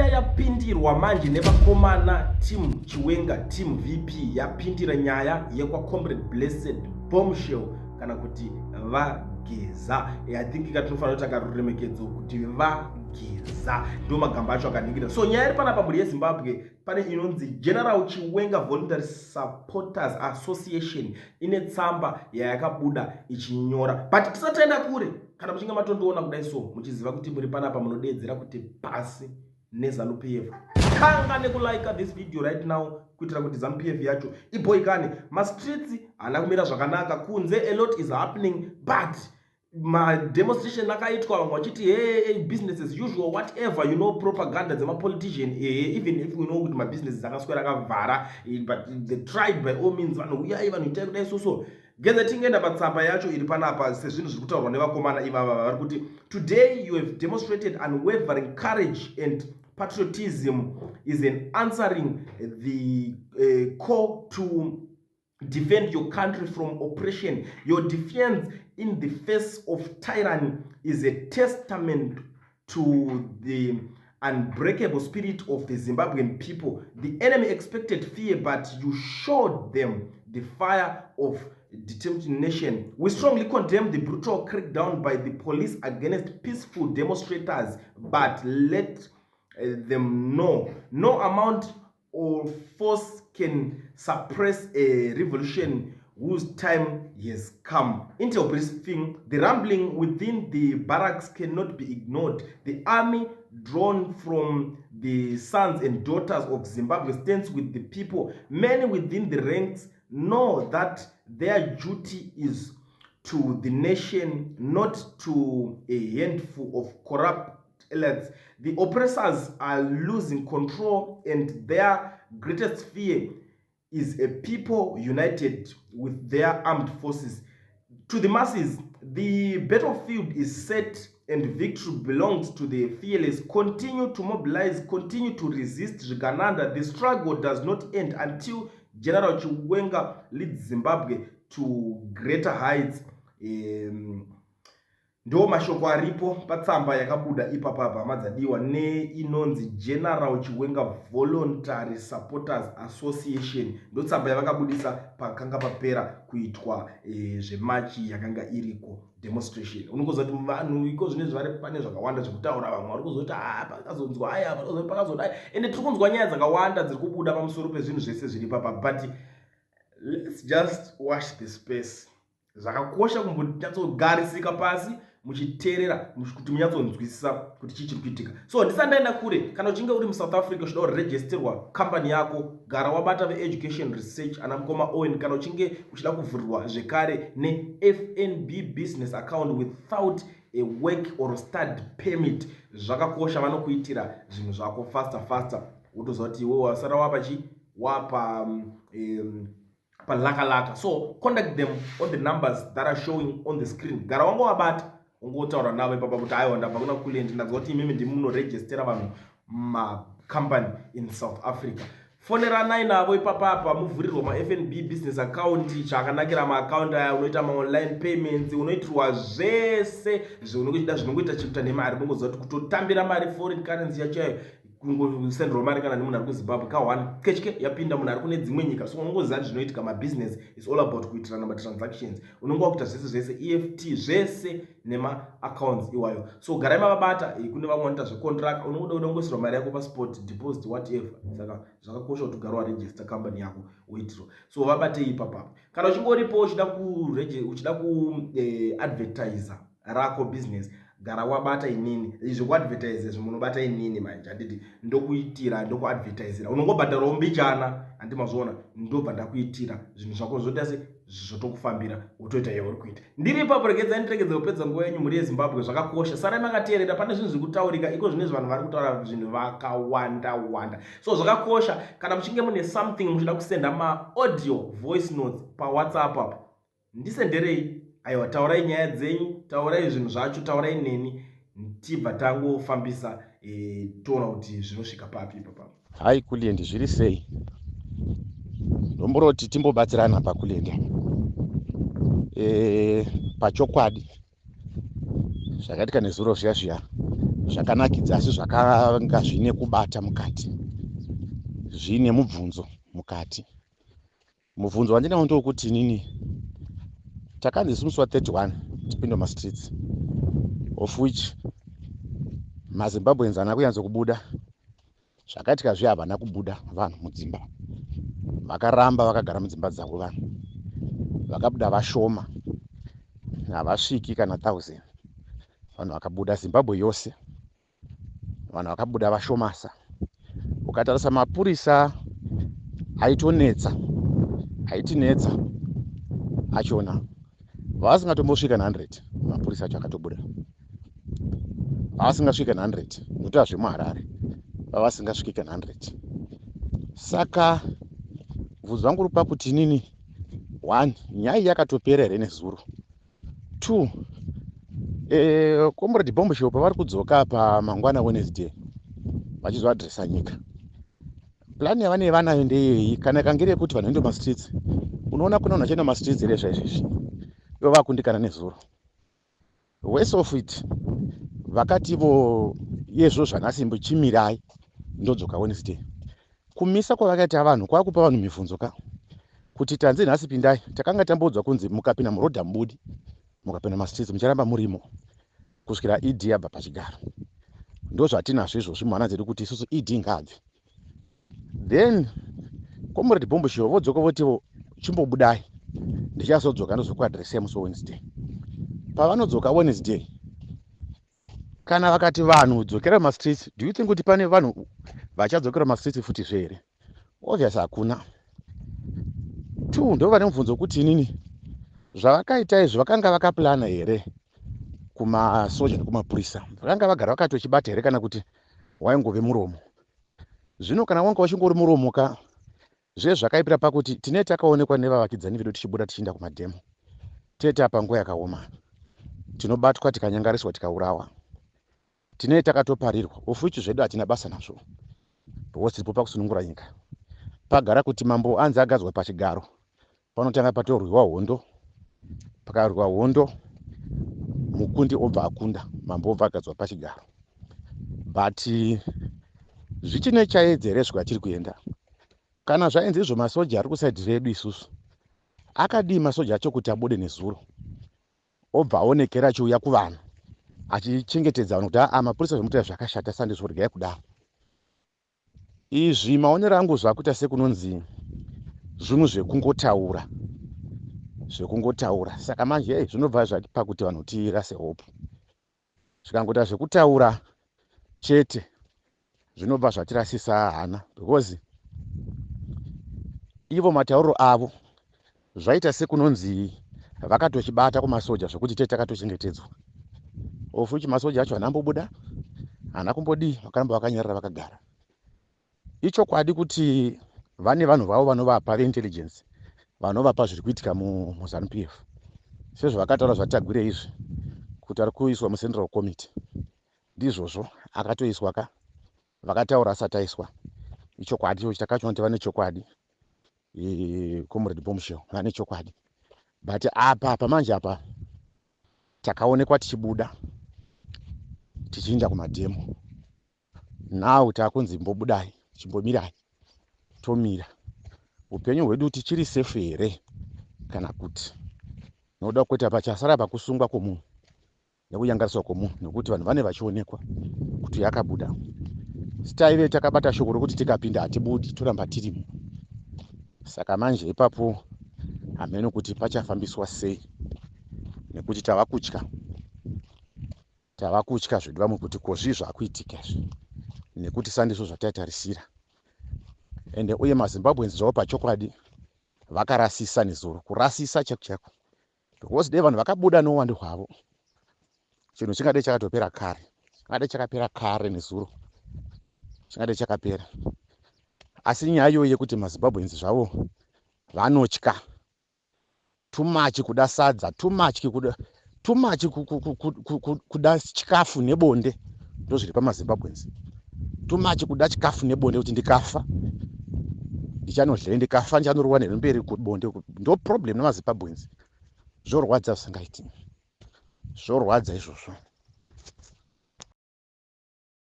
iya yapindirwa manje nevakomana team Chiwenga team VP yapindira nyaya yekwa Comrade Blessed Bombshell kana kuti vageza. I think ikatofanira kuti akaremekedzo kuti vageza ndo magamba acho akaningira. So nyaya iri panapa muri yeZimbabwe pane inonzi General Chiwenga Voluntary Supporters Association ine tsamba yayakabuda ichinyora, but tisataenda kure kana muchinge matondoona kudai so muchiziva kuti muri panapa munodedzera kuti pasi neZANU-PF. Tanga nekulike this video right now kuitira kuti ZANU-PF yacho iboikane. Ma streets ana kumira zvakanaka kunze, a lot is happening, but ma demonstration akaitwa vamwe vachiti hey business as usual whatever, you know, propaganda dzema politician even if we know kuti ma businesses akaswera akavhara, but they tried by all means vanouya vanoita kudai so geze tingenda patsamba yacho iri panapa sezvinhu zviri kutaurwa nevakomana ivava vari kuti today you have demonstrated unwavering courage and patriotism is an answering the call to defend your country from oppression. Your defense in the face of tyranny is a testament to the unbreakable spirit of the Zimbabwean people. The enemy expected fear, but you showed them the fire of determination. We strongly condemn the brutal crackdown by the police against peaceful demonstrators, but let them know no amount of force can suppress a revolution whose time has come. Until briefing, the rumbling within the barracks cannot be ignored. The army, drawn from the sons and daughters of Zimbabwe, stands with the people. Many within the ranks know that their duty is to the nation, not to a handful of corrupt elites. The oppressors are losing control, and their greatest fear is a people united with their armed forces. To the masses, the battlefield is set and victory belongs to the fearless. Continue to mobilize, continue to resist Zvigananda. The struggle does not end until General Chiwenga leads Zimbabwe to greater heights. Ndo mashoko aripo patsamba yakabuda ipapapa madzadiwa inonzi General Chiwenga Voluntary Supporters Association. Ndo tsamba yavakabudisa pakanga papera kuitwa zvemachi yakanga iriko demonstration. Unokuza kuti vanhu iko zvinezvi vari pane zvakawanda zvekutaura, vamwe vari kuzoti pakazonzwa aya pakazodai, ende tiri kunzwa nyaya dzakawanda dziri kubuda pamusoro pezvinhu zvese zviri papa, but let's just watch the space. Zvakakosha kumbonyatsogarisika pasi muchiteerera kuti munyatsonzwisisa kuti chii chiri kuitika. So ndisandaenda kure, kana uchinge uri muSouth Africa uchida kuregisterwa company yako, gara wabata veEducation Research ana mukoma Owen. Kana uchinge uchida kuvhurirwa zvekare neFNB business account without a work or study permit, zvakakosha, vanokuitira zvinhu zvako faster wotoziva kuti iwe wasara wapa palaka. So contact them on the numbers that are showing on the screen. Gara wangu wabata ungotaura navo ipapa kuti aiwa ndabva kuna kulendi ndinazwa kuti imimi ndimi munoregistera vanhu macompany in South Africa. Foneranai navo ipapapa muvhurirwa maFNB business account. Chakanakira maaccount aya unoita maonline payments, unoitirwa zvese zvaunongochida zvinongoita chikuita nemari. Mungoziva kuti kutotambira mari foreign currency yacho kungosendera mari kana nemunhu ari kuZimbabwe ka1 kechike yapinda munhu ari kune dzimwe nyika. So unongoziva kuti zvinoitika mabusiness is all about kuitirana matransactions. Unongo wakuita zvese EFT zvese nemaaccounts iwayo. So garai mavabata kune vamwe vanoita zvecontract, unoda unongosirwa mari yako pasport deposit whatever. Saka zvakakosha kuti ugare waregister company yako uitiro. So vabatei ipapa. Kana uchingoripo uchida kuadvertisa rako business, gara wabata inini izvo kuadvertise zvimunobata inini manje handiti ndokuitira ndokuadvertisera. Unongobhadharawo mbichana handimazviona, ndobva ndakuitira zvinhu zvako zvoita se zvotokufambira wotoita yauri kuita. Ndiri ipapo, regedzai ndiregedze kupedza nguva yenyu muri yeZimbabwe. Zvakakosha, sarai makateerera, pane zvinhu zviri kutaurika iko zvinezvi vanhu vari kutaura zvinhu vakawanda. So zvakakosha kana muchinge mune something muchida kusenda maaudio voice notes paWhatsApp apa, ndisenderei. Aiwa, taurai nyaya dzenyu, taurai zvinhu zvacho, taurai neni, tibva tangofambisa toona kuti zvinosvika papi papa. Hai kulendi zviri sei? Ndomboroti timbobatsirana pakulendi. Pachokwadi zvakatika nezuro zviya zvakanakidza asi zvakanga zvine kubata mukati, zvine mubvunzo mukati. Mubvunzo wandinawo ndokuti inini takanzi isi musi wa31 tipinde mumastreets, of which maZimbabweans haana kuyanza kubuda. Zvakaitika zviye havana kubuda vanhu mudzimba, vakaramba vakagara mudzimba dzavo. Vanhu vakabuda vashoma, havasviki kana 1000 vanhu vakabuda Zimbabwe yose, vanhu vakabuda vashomasa. Ukatarisa mapurisa aitonetsa, aitinetsa achona vasingatombosvika 100. Mapurisa acho akatobuda vasingasvika 100, nokuti hazvemuHarare vasingasvika 100. Saka bvunzo rangu rupa kuti inini 1 nyaya yakatopera here nezuro. 2 Comrade Bombshell pavari kudzoka pamangwana Wednesday vachizoadresa nyika, plani yavanenge vanayo ndeyei? Kana ikange yekuti vanhu vaende mumastreets, unoona kuna vanhu vachienda mumastreets here zvaizvizvi, ivo vakundikana nezuro. Worst of it, vakati ivo yezvo zvanhasi chimirai ndodzoka Wednesday. Kumisa kwavakaita vanhu kwakupa vanhu mibvunzo kuti tanzi nhasi pindai, takanga tamboudzwa kunzi mukapinda murodha mubudi, mukapinda mumastreets mucharamba murimo kusvikira ED yabva pachigaro. Ndo zvatinazvo izvozvi muhana dzedu kuti isusu ED ngabve. Then Comrade Bombshell vodzoka voti chimbobudai, ndichazodzoka ndozokuadresai musi Wednesday. Pavanodzoka Wednesday, kana vakati vanhu dzokera mumastreets, do you think kuti pane vanhu vachadzokera mumastreets futi here? Obviously hakuna. 2 ndo vane mubvunzo kuti inini zvavakaita izvi vakanga vakaplana here kumasoja nekumapurisa? Vakanga vagara vakatochibata here kana kuti waingove muromo? Zvino kana wanga wachingori muromo zvezvakaipira pakuti tinee takaonekwa nevavakidzani vedu tichibuda tichienda kumadhemo, tete apa nguva yakaoma, tinobatwa tikanyangariswa tikaurawa, tinee takatoparirwa, ofuichi zvedu hatina basa nazvo, because tiripo pakusunungura nyika. Pagara kuti mambo anzi agadzwa pachigaro, panotanga patorwiwa hondo, pakarwiwa hondo mukundi obva akunda, mambo obva agadzwa pachigaro. But zvichine chaedza here zvikatiri kuenda? Kana zvainzi izvo masoja ari kusaidhi redu isusu, akadii masoja acho kuti abude nezuro obva aonekera achiuya kuvanhu achichengetedza vanhu kuti mapurisa zvemutai zvakashata sandizvo, regai kudaro. Izvi maonero angu zvakuita sekunonzi zvinhu zvekungotaura. Saka manje zvinobva zvatipa kuti vanhu tirase hope. Zvikangoita zvekutaura chete zvinobva zvatirasisa hana, because ivo matauro avo zvaita sekunonzi vakatochibata kumasoja zvokuti tete takatochengetedzwa. Ofuchi masoja acho hanambobuda, hana kumbodii, vakaramba vakanyarara vakagara. Ichokwadi kuti vane vanhu vavo vanovapa veintelligence, vanovapa zviri kuitika muZANU-PF. Sezvavakataura zvatagwire izvi kuti ari kuiswa muCentral Committee, ndizvozvo akatoiswa vakataura asati aiswa. Ichokwadi icho chitakacho kuti vane chokwadi. Comrade Bombshell vane chokwadi. But apa pamanje apa takaonekwa tichibuda tichienda kumadhemo. Now takunzi mbobudai, chimbomirai, tomira. Upenyu hwedu tichiri safe here kana kuti noda kuti pachasara pakusungwa kwomunhu nekuyangariswa kwomunhu, nekuti vanhu vane vachionekwa kuti yakabuda. Staive takabata shoko rokuti tikapinda hatibudi, toramba tirimo. Saka manje ipapo hameno kuti pachafambiswa sei, nekuti tava kutya zvedu vamwe kuti kozvizvo akuitika izvi, nekuti sandizvo zvataitarisira. Ende uye maZimbabweans zvavo pachokwadi vakarasisa nezuro, kurasisa chako. Because dei vanhu vakabuda nouwandu hwavo, chinhu chingade chakatopera kare, chingade chakapera kare nezuro, chingade chakapera. Asi nyaya iyoyi yekuti maZimbabweans zvavo vanotya too much kuda sadza, too much kuda chikafu nebonde, ndo zviri pamaZimbabweans. Too much kuda chikafu nebonde, kuti ndikafa ndichanodlei, ndikafa ndichanorwa nemberi kubonde. Ndo problem namaZimbabweans. Zvorwadza zvisingaiti, zvorwadza izvozvo.